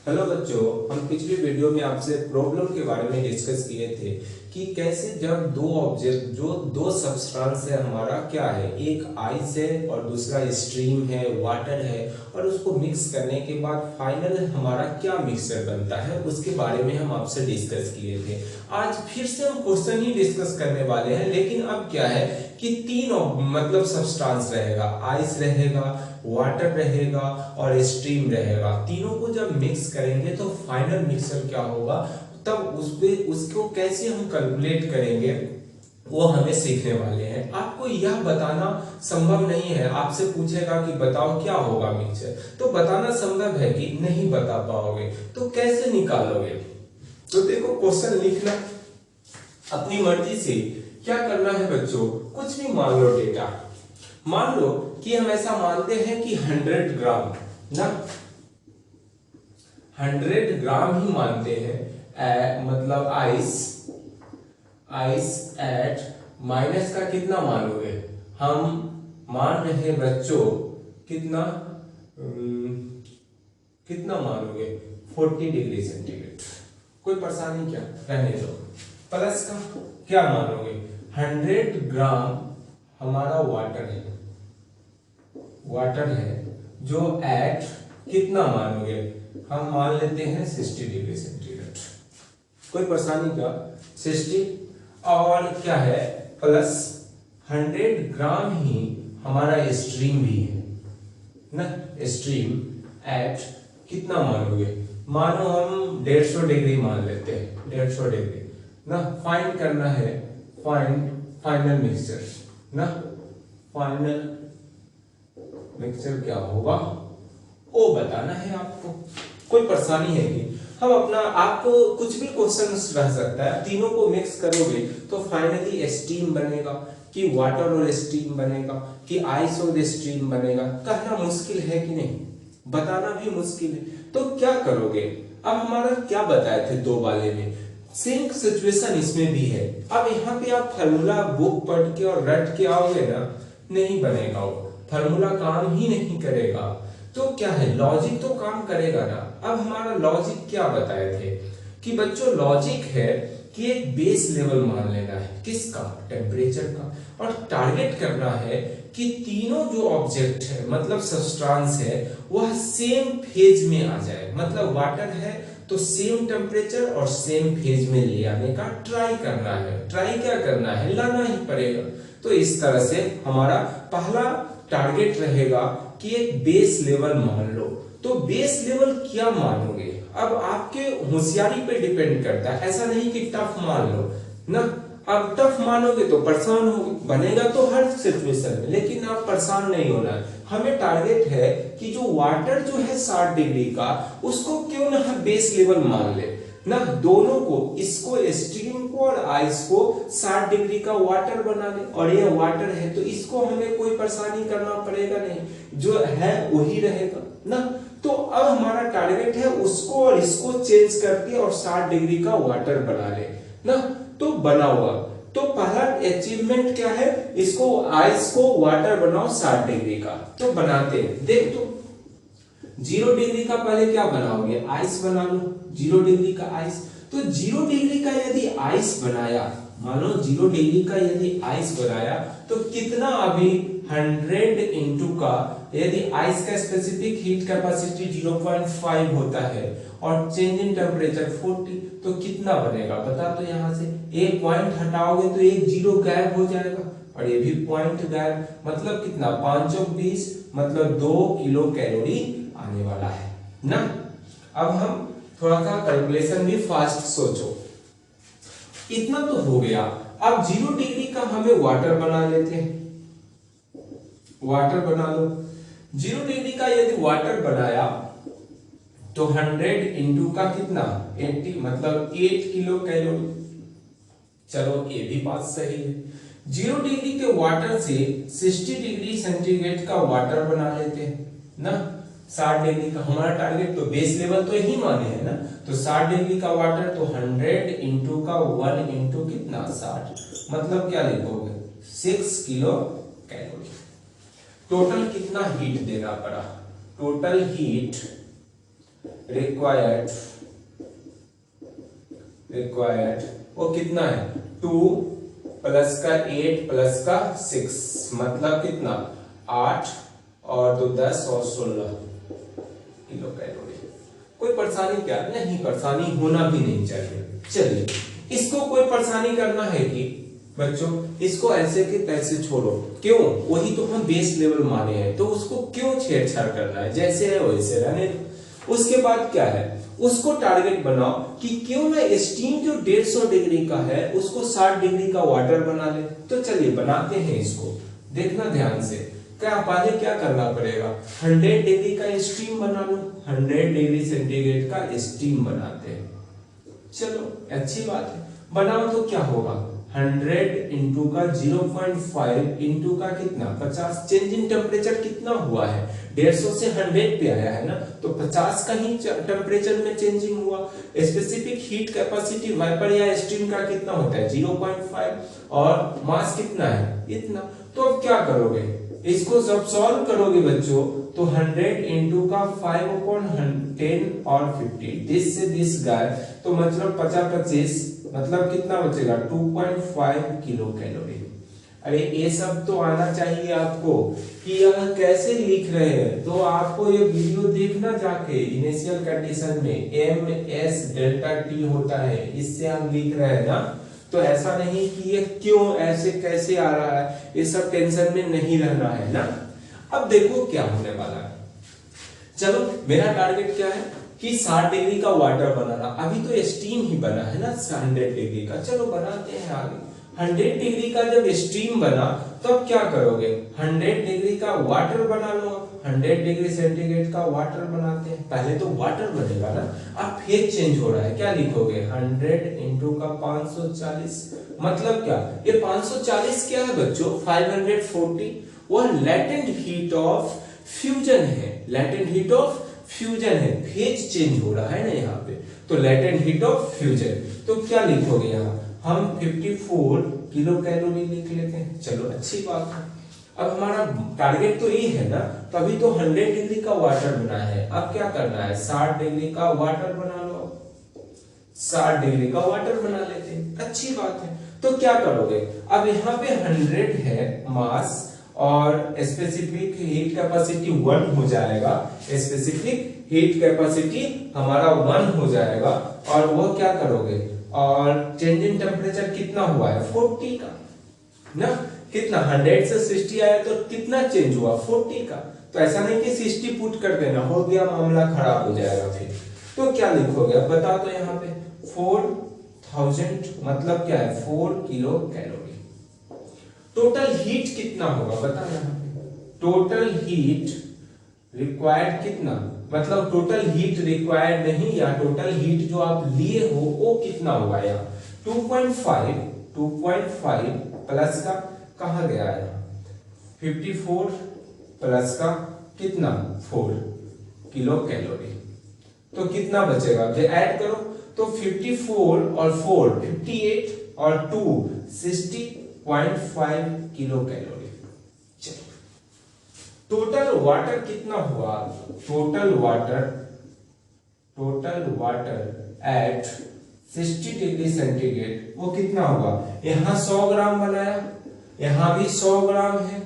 Hello बच्चों, हम पिछली वीडियो में आपसे प्रॉब्लम के बारे में डिस्कस किए थे कि कैसे जब दो ऑब्जेक्ट जो दो सब्सटेंस है हमारा क्या है, एक आइस है और दूसरा स्ट्रीम है, वाटर है, और उसको मिक्स करने के बाद फाइनल हमारा क्या मिक्सचर बनता है उसके बारे में हम आपसे डिस्कस किए थे। आज फिर से हम क्वेश्चन ही डिस्कस करने वाले हैं, लेकिन अब क्या है कि तीन मतलब सब्सटेंस रहेगा, आइस रहेगा, वाटर रहेगा और स्ट्रीम रहेगा। तीनों को जब मिक्स करेंगे तो फाइनल मिक्सचर क्या होगा, तब उसको कैसे हम कैलकुलेट करेंगे वो हमें सीखने वाले हैं। आपको यह बताना संभव नहीं है, आपसे पूछेगा कि बताओ क्या होगा मिक्सचर, तो बताना संभव है कि नहीं बता पाओगे, तो कैसे निकालोगे। तो देखो, क्वेश्चन लिखना अपनी मर्जी से क्या करना है बच्चों, कुछ भी मान लो डेटा। मान लो कि हम ऐसा मानते हैं कि 100 ग्राम ना, 100 ग्राम ही मानते हैं, मतलब आइस एट माइनस का कितना मानोगे, हम मान रहे हैं बच्चों कितना कितना मानोगे 40 डिग्री सेंटीग्रेड। कोई परेशानी क्या, रहने दो। प्लस का क्या मानोगे, 100 ग्राम हमारा वाटर है जो एट कितना मानोगे, हम मान लेते हैं 60 डिग्री सेंटीग्रेड। कोई परेशानी क्या, 60 और क्या है प्लस 100 ग्राम ही हमारा स्ट्रीम भी है ना, स्ट्रीम एट कितना मानोगे, मानो हम 150 डिग्री मान लेते हैं, 150 डिग्री ना। फाइंड करना है फाइनल मिक्सचर ना, फाइनल मिक्सचर क्या होगा वो बताना है आपको। कोई परेशानी है कि हम अपना, आपको कुछ भी क्वेश्चन रह सकता है, तीनों को मिक्स करोगे तो फाइनली स्टीम बनेगा कि वाटर और स्टीम बनेगा कि आइस और स्टीम बनेगा। कहना मुश्किल है कि नहीं, बताना भी मुश्किल है। तो क्या करोगे, अब हमारा क्या बताए थे दो वाले में, सेम सिचुएशन इसमें भी है। अब यहाँ पे आप फार्मूला बुक पढ़ के और रट के आओगे ना, नहीं बनेगा, वो फार्मूला काम ही नहीं करेगा। तो क्या है, लॉजिक तो काम करेगा ना। अब हमारा लॉजिक क्या बताए थे कि बच्चों लॉजिक है कि एक बेस लेवल मान लेना है, किसका, टेम्परेचर का, और टारगेट करना है कि तीनों जो ऑब्जेक्ट है मतलब सब्सटेंस है वह सेम फेज में आ जाए। मतलब वाटर है तो सेम टेम्परेचर और सेम फेज में ले आने का ट्राई करना है। ट्राई क्या करना है, लाना ही पड़ेगा। तो इस तरह से हमारा पहला टारगेट रहेगा कि एक बेस लेवल मान लो। तो बेस लेवल क्या मानोगे, अब आपके होशियारी पे डिपेंड करता है। ऐसा नहीं कि टफ मान लो ना, अब टफ मानोगे तो परेशान हो, बनेगा तो हर सिचुएशन में, लेकिन आप परेशान नहीं होना है। हमें टारगेट है कि जो वाटर जो है 60 डिग्री का, उसको क्यों ना हम बेस लेवल मान ले ना, दोनों को, इसको स्टीम को और आइस को 60 डिग्री का वाटर बना ले। और ये वाटर है तो इसको हमें कोई परेशानी करना पड़ेगा नहीं, जो है वही रहेगा ना। तो अब हमारा टारगेट है उसको और इसको चेंज करके और 60 डिग्री का वाटर बना ले ना। तो बना हुआ, तो पहला अचीवमेंट क्या है, इसको आइस को वाटर बनाओ 60 डिग्री का। तो बनाते हैं, देख तो 0 डिग्री का पहले क्या बनाओगे, आइस बना लो, 0 डिग्री का आइस। तो 0 डिग्री का यदि आइस बनाया, मानो 0 डिग्री का यदि आइस बनाया, तो कितना अभी 100 इंटू का, यदि आइस का स्पेसिफिक हीट कैपेसिटी 0.5 होता है और चेंज इन टेम्परेचर 40, तो कितना बनेगा बता। तो यहां से एक पॉइंट हटाओगे तो एक जीरो गायब हो जाएगा और ये भी पॉइंट गायब, मतलब कितना, 5 और 20, मतलब 2 किलो कैलोरी आने वाला है ना। अब हम थोड़ा सा कैलकुलेशन भी फास्ट सोचो, इतना तो हो गया। अब 0 डिग्री का हमें वाटर बना लेते हैं, वाटर बना लो। 0 डिग्री का यदि वाटर बनाया तो 100 इंटू का कितना, 80, मतलब 8 किलो कैलोरी। चलो ये भी बात सही है। 0 डिग्री के वाटर से 60 डिग्री सेंटीग्रेड का वाटर बना लेते हैं ना। 60 डिग्री का हमारा टारगेट, तो बेस लेवल तो यही माने है ना। तो 60 डिग्री का वाटर, तो 100 इंटू का 1 इंटू कितना 60, मतलब क्या लिखोगे 6 किलो कैलोरी। टोटल कितना हीट देना पड़ा, टोटल हीट रिक्वायर्ड वो कितना है 2 प्लस का 8 प्लस का 6 मतलब कितना 8 और 2 10 और 16 किलो कैलोरी। कोई परेशानी क्या नहीं, परेशानी होना भी नहीं चाहिए। चलिए इसको कोई परेशानी करना है कि बच्चों इसको ऐसे के तैसे छोड़ो, क्यों, वही तो हम बेस लेवल माने हैं, तो उसको क्यों छेड़छाड़ करना है, जैसे है वैसे रहने दो। उसके बाद क्या है, उसको टारगेट बनाओ कि क्यों ना स्टीम जो 150 डिग्री का है उसको 60 डिग्री का वाटर बना ले। तो चलिए बनाते हैं इसको, देखना ध्यान से। क्या पहले क्या करना पड़ेगा, 100 डिग्री का स्टीम बना लो, 100 डिग्री सेंटीग्रेड का स्टीम बनाते हैं। चलो अच्छी बात है, बनाओ तो क्या होगा 100 इंटू का 0.5 इंटू का कितना 50, चेंज इन टेम्परेचर कितना हुआ है 150 से 100 पे आया है ना, तो 50 का ही टेम्परेचर में चेंजिंग हुआ। स्पेसिफिक हीट कैपेसिटी वाइपर या स्टीम का कितना होता है 0.5 और मास कितना है इतना। तो अब क्या करोगे, इसको जब सॉल्व करोगे बच्चों तो 100 इंटू का 5/10 और 50 दिस से दिस गाय, तो मतलब 50-25 मतलब कितना बचेगा 2.5 किलो कैलोरी। अरे ये सब तो आना चाहिए आपको कि यह कैसे लिख रहे हैं, तो आपको ये वीडियो देखना जाके। इनिशियल कंडीशन में ms डेल्टा t होता है, इससे हम लिख रहे हैं ना, तो ऐसा नहीं कि ये क्यों ऐसे कैसे आ रहा है, ये सब टेंशन में नहीं रहना है ना। अब देखो क्या होने वाला है, चलो मेरा टारगेट क्या है कि 60 डिग्री का वाटर बनाना, अभी तो स्टीम ही बना है ना 100 डिग्री का, चलो बनाते हैं आगे। 100 डिग्री का जब स्टीम बना तो अब क्या करोगे 100 डिग्री का वाटर बना लो, 100 डिग्री सेंटीग्रेड का वाटर बनाते हैं। पहले तो वाटर बनेगा ना, अब फेज चेंज हो रहा है, क्या लिखोगे 100 इंटू का 540 मतलब क्या, ये 540 क्या है बच्चों 540, वो लेटेंट हीट ऑफ फ्यूजन है, लेटेंट हीट ऑफ फ्यूजन है, फेज चेंज हो रहा है ना यहाँ पे, तो लेटेंट हीट ऑफ फ्यूजन। तो क्या लिखोगे यहाँ हम 54 किलो कैलोरी लिख लेते हैं, चलो अच्छी बात है। अब हमारा टारगेट तो ये है ना, तो अभी तो 100 डिग्री का वाटर बना है, अब क्या करना है 60 डिग्री का वाटर बना लो, 60 डिग्री का वाटर बना लेते हैं, अच्छी बात है। तो क्या करोगे, अब यहाँ पे 100 है मास और स्पेसिफिक हीट कैपेसिटी 1 हो जाएगा, स्पेसिफिक हीट कैपेसिटी हमारा 1 हो जाएगा, और वो क्या करोगे, और चेंज इन टेम्परेचर कितना हुआ है 40 का ना, कितना 100 से 60 आया तो कितना चेंज हुआ 40 का, तो ऐसा नहीं कि 60 पुट कर देना, हो गया मामला खराब हो जाएगा फिर। तो क्या लिखोगे अब बता दो यहाँ पे 4000 मतलब क्या है 4 किलो कैलोरी। टोटल हीट कितना होगा बता, यहाँ पे टोटल हीट रिक्वायर्ड कितना, मतलब टोटल हीट रिक्वायर्ड नहीं, या टोटल हीट जो आप लिए हो वो कितना होगा यहाँ 2.5 प्लस का कहा गया है 54 प्लस का कितना 4 किलो कैलोरी, तो कितना बचेगा जो ऐड करो, तो 54 और 4 58 और 2 60.5 किलो कैलोरी। टोटल वाटर कितना हुआ, total water at 60 degree centigrade वो कितना होगा, यहाँ 100 ग्राम बनाया, यहाँ भी 100 ग्राम है,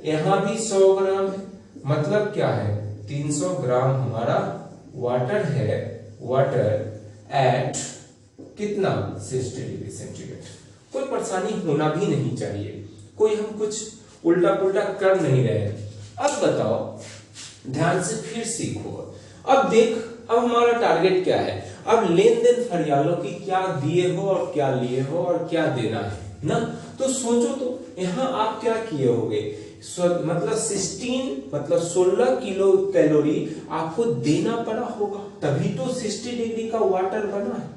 यहाँ भी 100 ग्राम है, मतलब क्या है 300 ग्राम हमारा वाटर है, वाटर एट कितना 60 डिग्री सेंटीग्रेड। कोई परेशानी होना भी नहीं चाहिए, कोई हम कुछ उल्टा पुल्टा कर नहीं रहे। अब बताओ ध्यान से फिर सीखो, अब देख अब हमारा टारगेट क्या है, अब लेन देन फरियालो की क्या दिए हो और क्या लिए हो और क्या देना है ना, तो सोचो तो यहाँ आप क्या किए होगे, मतलब 16 किलो कैलोरी आपको देना पड़ा होगा, तभी तो 60 डिग्री का वाटर बना है।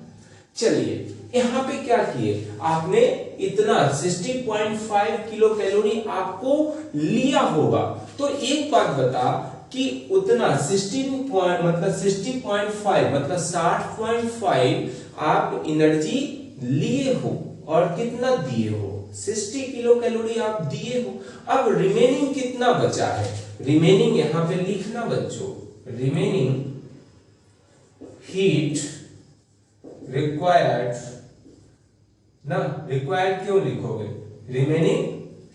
चलिए यहाँ पे क्या किए आपने, इतना 60.5 किलो कैलोरी आपको लिया होगा, तो एक बात बता कि उतना 60.5 मतलब 60.5 आप एनर्जी लिए हो और कितना दिए हो 60 किलो कैलोरी आप दिए हो। अब रिमेनिंग कितना बचा है, रिमेनिंग यहाँ पे लिखना बच्चों, रिमेनिंग हीट रिक्वायर्ड ना, रिक्वायर्ड क्यों लिखोगे, रिमेनिंग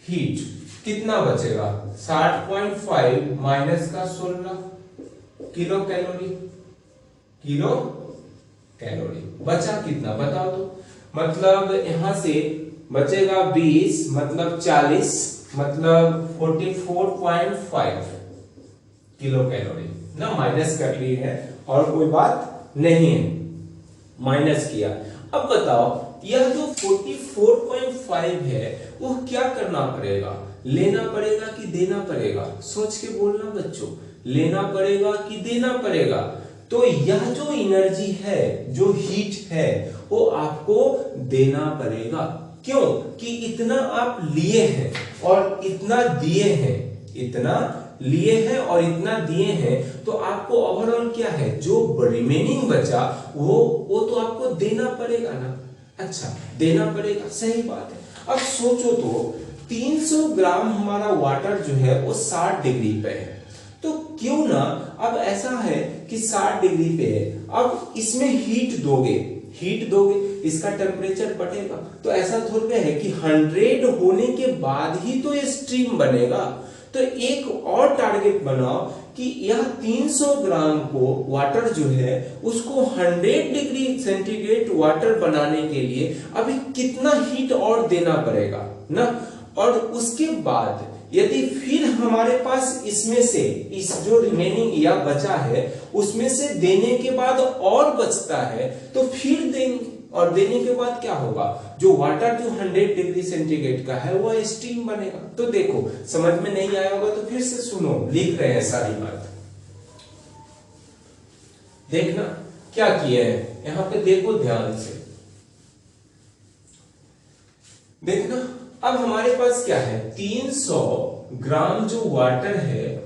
हीट कितना बचेगा 60.5 माइनस का 16 किलो कैलोरी, किलो कैलोरी बचा कितना बताओ तो, मतलब यहां से बचेगा 20 मतलब 40 मतलब 44.5 किलो कैलोरी ना, माइनस कर ली है और कोई बात नहीं है, माइनस किया। अब बताओ यह जो 44.5 है वो क्या करना पड़ेगा, लेना पड़ेगा कि देना पड़ेगा, सोच के बोलना बच्चों, लेना पड़ेगा कि देना पड़ेगा। तो यह जो एनर्जी है, जो हीट है, वो आपको देना पड़ेगा। क्यों कि इतना आप लिए हैं और इतना दिए हैं, इतना लिए हैं और इतना दिए हैं, तो आपको ओवरऑल क्या है, जो रिमेनिंग बचा वो तो आपको देना पड़ेगा ना। अच्छा देना पड़ेगा, सही बात है। अब सोचो तो 300 ग्राम हमारा वाटर जो है वो 60 डिग्री पे है, तो क्यों ना अब ऐसा है कि 60 डिग्री पे है, अब इसमें हीट दोगे, इसका टेम्परेचर बढ़ेगा, तो ऐसा थोड़ी है कि 100 होने के बाद ही तो ये स्ट्रीम बनेगा। तो एक और टारगेट बनाओ कि यह 300 ग्राम को वाटर जो है उसको 100 डिग्री सेंटीग्रेड वाटर बनाने के लिए अभी कितना हीट और देना पड़ेगा ना, और उसके बाद यदि फिर हमारे पास इसमें से इस जो रिमेनिंग या बचा है उसमें से देने के बाद और बचता है तो फिर देंगे, और देने के बाद क्या होगा, जो वाटर जो 100 डिग्री सेंटीग्रेड का है वो स्टीम बनेगा। तो देखो समझ में नहीं आया होगा तो फिर से सुनो, लिख रहे हैं सारी बात, देखना क्या किए हैं यहां पे, देखो ध्यान से देखना। अब हमारे पास क्या है, 300 ग्राम जो वाटर है,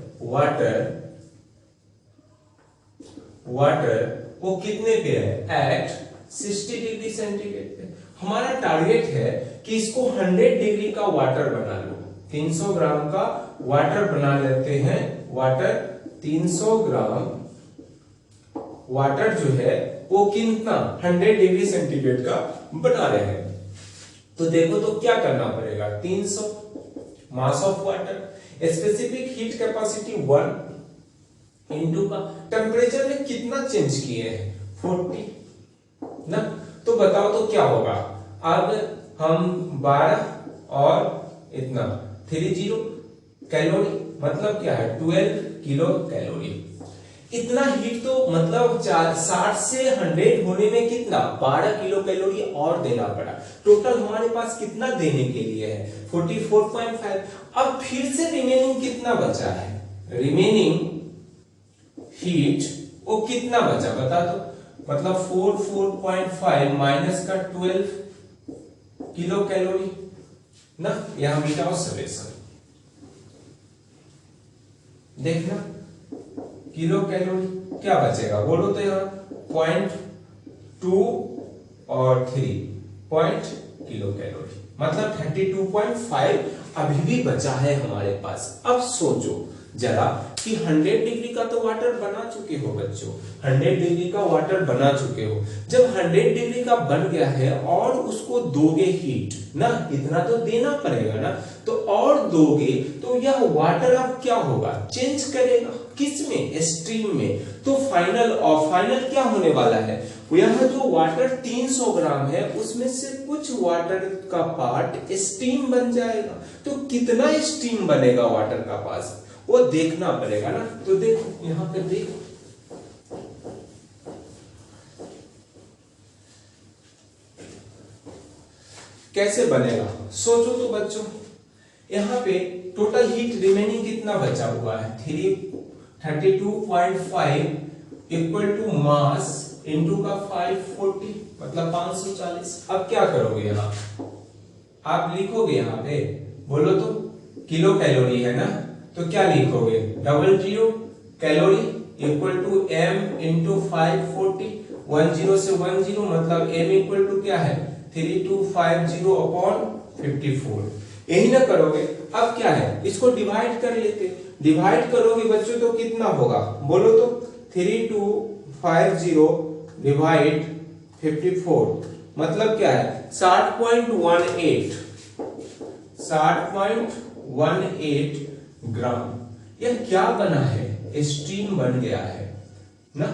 वाटर वो कितने पे है, एट 60 डिग्री सेंटीग्रेड पे। हमारा टारगेट है कि इसको 100 डिग्री का वाटर बना लो, 300 ग्राम का वाटर बना लेते हैं, वाटर 300 ग्राम वाटर जो है वो कितना 100 डिग्री सेंटीग्रेड का बना रहे हैं। तो देखो तो क्या करना पड़ेगा, 300 mass of water, specific heat capacity 1 into का टेम्परेचर में कितना चेंज किए हैं 40 ना, तो बताओ तो क्या होगा। अब हम 12 और इतना 30 कैलोरी मतलब क्या है 12 किलो कैलोरी। इतना हीट तो मतलब 60 से 100 होने में कितना 12 किलो कैलोरी और देना पड़ा। टोटल हमारे पास कितना देने के लिए है 44.5। अब फिर से रिमेनिंग कितना बचा है, रिमेनिंग हीट वो कितना बचा बता दो, मतलब 44.5 माइनस का 12 किलो कैलोरी ना, यहां मिटाओ समेशन, देखना किलो कैलोरी क्या बचेगा बोलो तो, यहाँ 0.2 और 3 किलो कैलोरी मतलब 32.5 अभी भी बचा है हमारे पास। अब सोचो जरा कि 100 डिग्री का तो वाटर बना चुके हो बच्चों, 100 डिग्री का वाटर बना चुके हो, जब 100 डिग्री का बन गया है और उसको दोगे हीट ना, इतना तो देना पड़ेगा ना, तो और दोगे तो यह वाटर अब क्या होगा, चेंज करेगा किसमें, स्ट्रीम में। तो फाइनल क्या होने वाला है, यह जो वाटर 300 ग्राम है उसमें से कुछ वाटर का पार्ट स्टीम बन जाएगा। तो कितना स्टीम बनेगा वाटर का पास वो देखना पड़ेगा ना। तो देखो यहां पे देखो, कैसे बनेगा सोचो तो बच्चों, यहां पे टोटल हीट रिमेनिंग कितना बचा हुआ है 32.5 इक्वल टू मास इनटू का 540 मतलब 540। अब क्या करोगे, यहां आप लिखोगे, यहां पे बोलो तो किलो कैलोरी है ना, तो क्या लिखोगे 00 calorie equal to m into 540, 10 से 10 मतलब m इक्वल टू क्या है 3250 अपॉन 54, यही ना करोगे। अब क्या है इसको डिवाइड कर लेते, डिवाइड करोगे बच्चों तो कितना होगा बोलो तो 3250 डिवाइड 54 मतलब क्या है 60.18 ग्राम। यह क्या बना है, स्टीम बन गया है ना।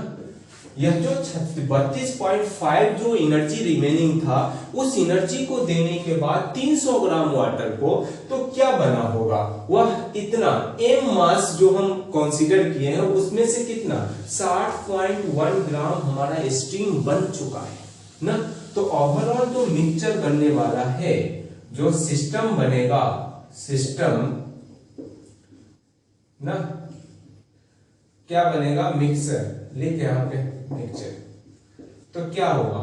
यह जो 32.5 जो एनर्जी रिमेनिंग था, उस एनर्जी को देने के बाद 300 ग्राम वाटर को, तो क्या बना होगा, वह इतना एम मास जो हम कंसीडर किए हैं उसमें से कितना 60.1 ग्राम हमारा स्टीम बन चुका है ना। तो ओवरऑल जो मिक्सचर बनने वाला है, जो सिस्टम बनेगा, सिस्टम ना, क्या बनेगा, मिक्सर, लिख यहाँ पे मिक्सचर। तो क्या होगा,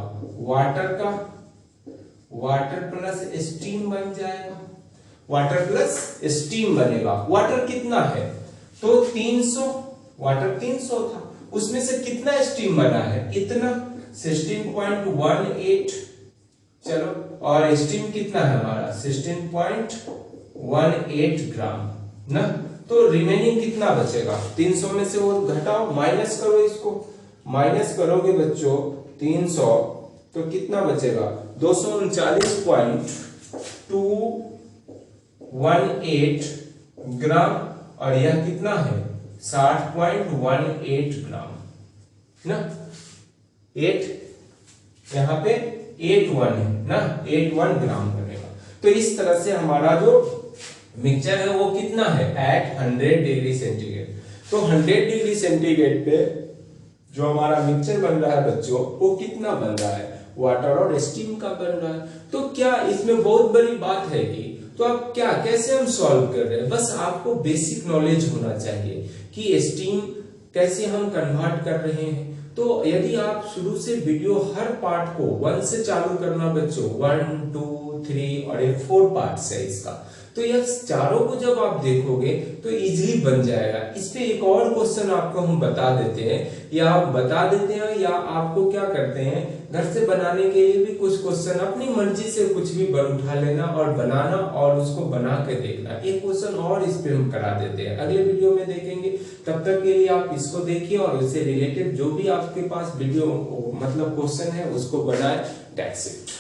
वाटर प्लस स्टीम बन जाएगा, वाटर प्लस स्टीम बनेगा। वाटर कितना है, तो 300, वाटर 300 था, उसमें से कितना स्टीम बना है, इतना 16.18। चलो, और स्टीम कितना है हमारा 16.18 ग्राम ना। तो रिमेनिंग कितना बचेगा, 300 में से वो घटाओ, माइनस करो, इसको माइनस करोगे बच्चों 300, तो कितना बचेगा 239.218 ग्राम, और यह कितना है 60.18 ग्राम ना। 8 यहाँ पे 81 है ना, 81 ग्राम बनेगा। तो इस तरह से हमारा जो मिक्सचर है वो कितना है एट 100 डिग्री सेंटीग्रेड। तो 100 डिग्री सेंटीग्रेड पे जो हमारा मिक्सचर बन रहा है बच्चों, वो कितना बन रहा है, वाटर और स्टीम का बन रहा है। तो क्या इसमें बहुत बड़ी बात है कि, तो आप क्या कैसे हम सॉल्व कर रहे हैं, बस आपको बेसिक नॉलेज होना चाहिए कि स्टीम कैसे हम कन्वर्ट कर रहे हैं। तो यदि आप शुरू से वीडियो हर पार्ट को 1 से चालू करना बच्चों, 1, 2, 3 और ये 4 पार्ट्स है इसका, तो यह चारों को जब आप देखोगे तो इजीली बन जाएगा। इस पे एक और क्वेश्चन आपको हम बता देते हैं, या आपको क्या करते हैं, घर से बनाने के लिए भी कुछ क्वेश्चन अपनी मर्जी से कुछ भी उठा लेना और बनाना और उसको बना के देखना। एक क्वेश्चन और इस पे हम करा देते हैं, अगले वीडियो में देखेंगे। तब तक के लिए आप इसको देखिए और इससे रिलेटेड जो भी आपके पास वीडियो मतलब क्वेश्चन है उसको बनाए। That's it.